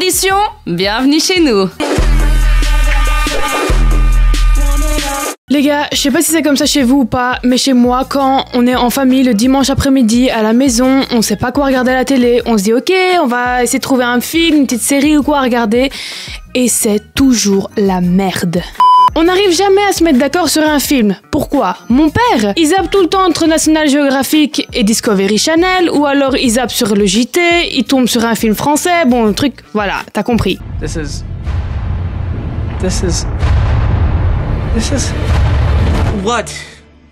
émission, bienvenue chez nous. Les gars, je sais pas si c'est comme ça chez vous ou pas, mais chez moi, quand on est en famille le dimanche après-midi à la maison, on sait pas quoi regarder à la télé, on se dit ok, on va essayer de trouver un film, une petite série ou quoi à regarder, et c'est toujours la merde. On n'arrive jamais à se mettre d'accord sur un film. Pourquoi? Mon père, il zappe tout le temps entre National Geographic et Discovery Channel, ou alors il zappe sur le JT, il tombe sur un film français, bon, le truc, voilà, t'as compris. This is what?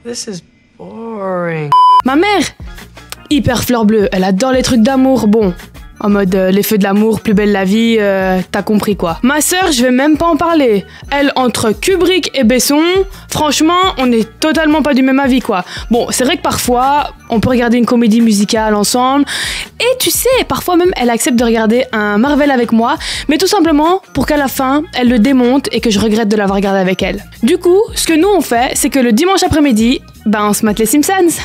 This is boring. Ma mère, hyper fleur bleue, elle adore les trucs d'amour, bon, en mode les feux de l'amour, plus belle la vie, t'as compris quoi. Ma sœur, je vais même pas en parler. Elle, entre Kubrick et Besson, franchement, on est totalement pas du même avis quoi. Bon, c'est vrai que parfois, on peut regarder une comédie musicale ensemble, et tu sais, parfois même, elle accepte de regarder un Marvel avec moi, mais tout simplement pour qu'à la fin, elle le démonte et que je regrette de l'avoir regardé avec elle. Du coup, ce que nous on fait, c'est que le dimanche après-midi, on se mate les Simpsons.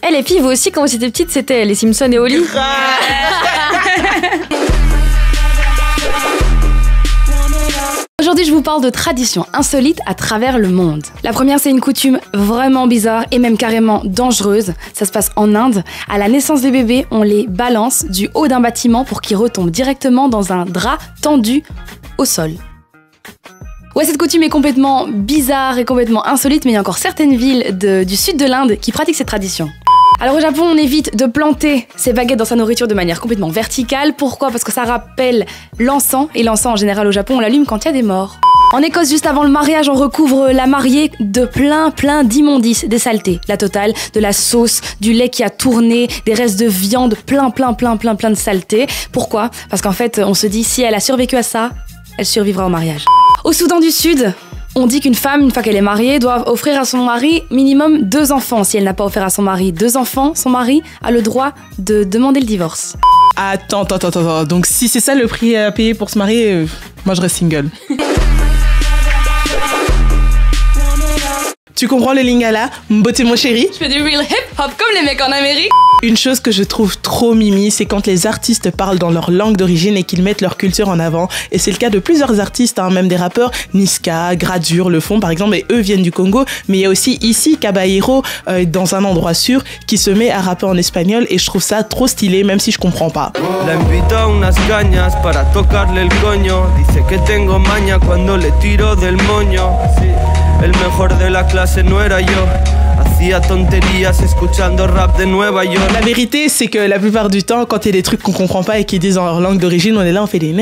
Eh les filles, vous aussi quand vous étiez petites, c'était les Simpsons et Oli. Aujourd'hui, je vous parle de traditions insolites à travers le monde. La première, c'est une coutume vraiment bizarre et même carrément dangereuse. Ça se passe en Inde. À la naissance des bébés, on les balance du haut d'un bâtiment pour qu'ils retombent directement dans un drap tendu au sol. Ouais, cette coutume est complètement bizarre et complètement insolite, mais il y a encore certaines villes du sud de l'Inde qui pratiquent cette tradition. Alors au Japon, on évite de planter ses baguettes dans sa nourriture de manière complètement verticale. Pourquoi? Parce que ça rappelle l'encens, et l'encens en général au Japon, on l'allume quand il y a des morts. En Écosse, juste avant le mariage, on recouvre la mariée de plein d'immondices, des saletés, la totale, de la sauce, du lait qui a tourné, des restes de viande, plein de saletés. Pourquoi? Parce qu'en fait, on se dit, si elle a survécu à ça, elle survivra au mariage. Au Soudan du Sud, on dit qu'une femme, une fois qu'elle est mariée, doit offrir à son mari minimum 2 enfants. Si elle n'a pas offert à son mari 2 enfants, son mari a le droit de demander le divorce. Attends. Donc si c'est ça le prix à payer pour se marier, moi je reste single. Tu comprends le lingala, mbote mon chéri? Je fais du real hip-hop comme les mecs en Amérique. Une chose que je trouve trop mimi, c'est quand les artistes parlent dans leur langue d'origine et qu'ils mettent leur culture en avant. Et c'est le cas de plusieurs artistes, même des rappeurs. Niska, Gradure le font par exemple, et eux viennent du Congo. Mais il y a aussi ici Caballero, dans un endroit sûr, qui se met à rapper en espagnol, et je trouve ça trop stylé, même si je comprends pas. La invito a unas cañas para tocarle el coño. Dice que tengo maña cuando le tiro del moño. El mejor de la clase no era yo. Hacía tonterías escuchando rap de Nueva York. La vérité, c'est que la plupart du temps, quand il y a des trucs qu'on comprend pas et qu'ils disent dans leur langue d'origine, on est là, on fait des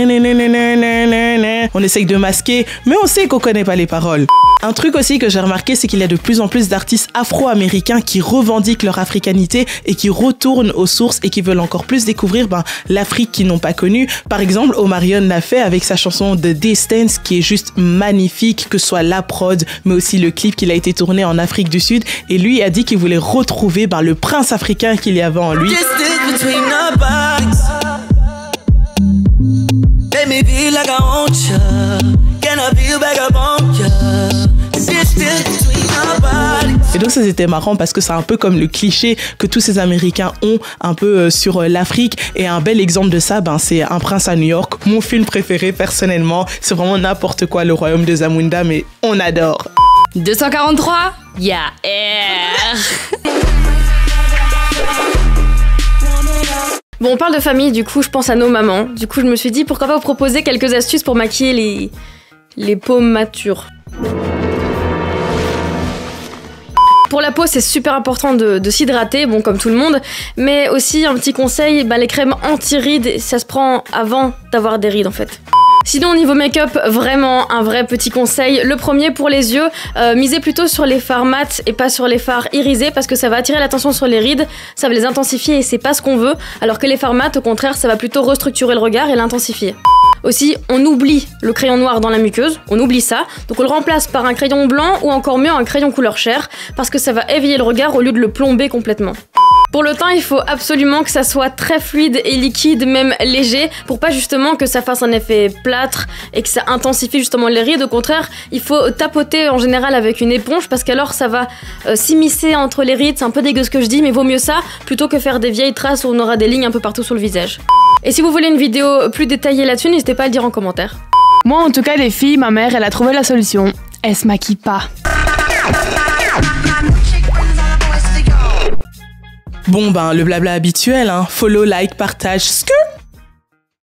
on essaye de masquer, mais on sait qu'on connaît pas les paroles. Un truc aussi que j'ai remarqué, c'est qu'il y a de plus en plus d'artistes afro-américains qui revendiquent leur africanité et qui retournent aux sources et qui veulent encore plus découvrir l'Afrique qu'ils n'ont pas connue. Par exemple, Omarion l'a fait avec sa chanson The Distance, qui est juste magnifique, que ce soit la prod, mais aussi le clip qu'il a été tourné en Afrique du Sud. Et lui a dit qu'il voulait retrouver le prince africain qu'il y avait en lui. Et donc ça c'était marrant parce que c'est un peu comme le cliché que tous ces Américains ont un peu sur l'Afrique, et un bel exemple de ça, c'est Un prince à New York, mon film préféré personnellement. C'est vraiment n'importe quoi, le royaume de Zamunda, mais on adore. 243, y'a air. Bon, on parle de famille, du coup je pense à nos mamans. Du coup je me suis dit pourquoi pas vous proposer quelques astuces pour maquiller les peaux matures. Pour la peau, c'est super important de s'hydrater, bon comme tout le monde, mais aussi un petit conseil, les crèmes anti-rides, ça se prend avant d'avoir des rides en fait. Sinon au niveau make-up, vraiment un vrai petit conseil. Le premier pour les yeux, misez plutôt sur les fards mat et pas sur les fards irisés, parce que ça va attirer l'attention sur les rides, ça va les intensifier et c'est pas ce qu'on veut, alors que les fards mat au contraire ça va plutôt restructurer le regard et l'intensifier. Aussi, on oublie le crayon noir dans la muqueuse, on oublie ça, donc on le remplace par un crayon blanc ou encore mieux un crayon couleur chair, parce que ça va éveiller le regard au lieu de le plomber complètement. Pour le teint, il faut absolument que ça soit très fluide et liquide, même léger, pour pas justement que ça fasse un effet plâtre et que ça intensifie justement les rides. Au contraire, il faut tapoter en général avec une éponge, parce qu'alors ça va s'immiscer entre les rides. C'est un peu dégueu ce que je dis, mais vaut mieux ça plutôt que faire des vieilles traces où on aura des lignes un peu partout sur le visage. Et si vous voulez une vidéo plus détaillée là-dessus, n'hésitez pas à le dire en commentaire. Moi, en tout cas, les filles, ma mère, elle a trouvé la solution. Elle se maquille pas. Bon, ben, le blabla habituel, hein. Follow, like, partage, skirt.